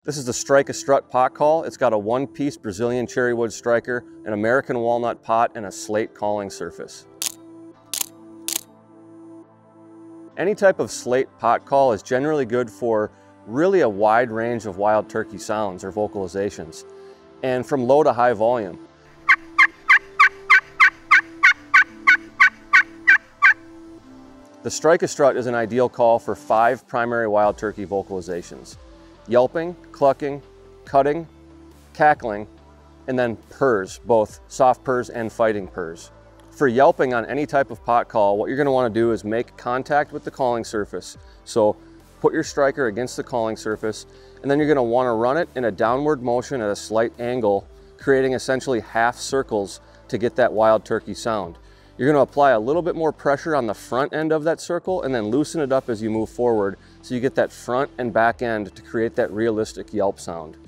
This is the Strut pot call. It's got a one-piece Brazilian cherry wood striker, an American walnut pot, and a slate calling surface. Any type of slate pot call is generally good for really a wide range of wild turkey sounds or vocalizations, and from low to high volume. The Strut is an ideal call for 5 primary wild turkey vocalizations: yelping, clucking, cutting, cackling, and then purrs, both soft purrs and fighting purrs. For yelping on any type of pot call, what you're going to want to do is make contact with the calling surface. So put your striker against the calling surface, and then you're going to want to run it in a downward motion at a slight angle, creating essentially half circles to get that wild turkey sound. You're going to apply a little bit more pressure on the front end of that circle and then loosen it up as you move forward so you get that front and back end to create that realistic yelp sound.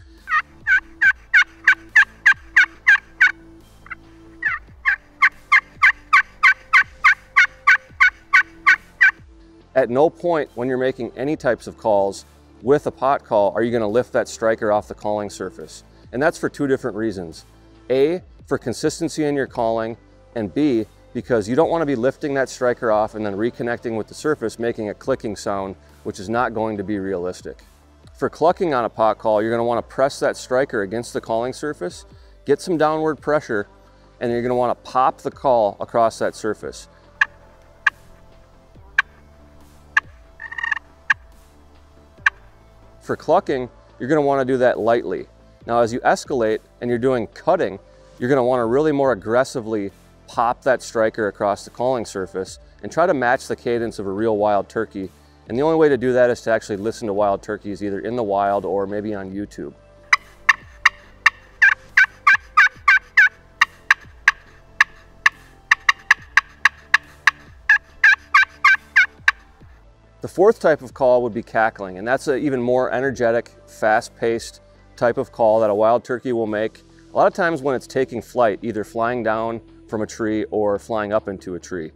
At no point when you're making any types of calls with a pot call are you going to lift that striker off the calling surface. And that's for 2 different reasons. A, for consistency in your calling, and B, because you don't want to be lifting that striker off and then reconnecting with the surface, making a clicking sound, which is not going to be realistic. For clucking on a pot call, you're going to want to press that striker against the calling surface, get some downward pressure, and you're going to want to pop the call across that surface. For clucking, you're going to want to do that lightly. Now, as you escalate and you're doing cutting, you're going to want to really more aggressively pop that striker across the calling surface and try to match the cadence of a real wild turkey. And the only way to do that is to actually listen to wild turkeys either in the wild or maybe on YouTube. The 4th type of call would be cackling, and that's an even more energetic, fast-paced type of call that a wild turkey will make a lot of times when it's taking flight, either flying down from a tree or flying up into a tree.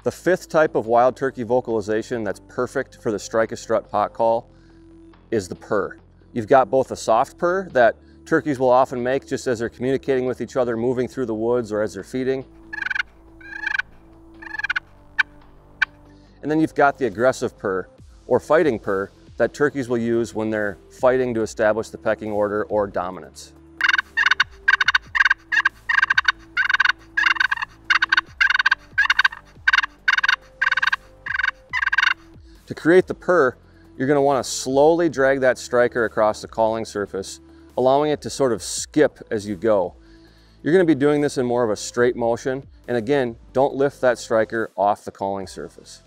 The 5th type of wild turkey vocalization that's perfect for the Strut pot call is the purr. You've got both a soft purr that turkeys will often make just as they're communicating with each other, moving through the woods or as they're feeding. And then you've got the aggressive purr or fighting purr that turkeys will use when they're fighting to establish the pecking order or dominance. To create the purr, you're going to want to slowly drag that striker across the calling surface, allowing it to sort of skip as you go. You're going to be doing this in more of a straight motion, and again, don't lift that striker off the calling surface.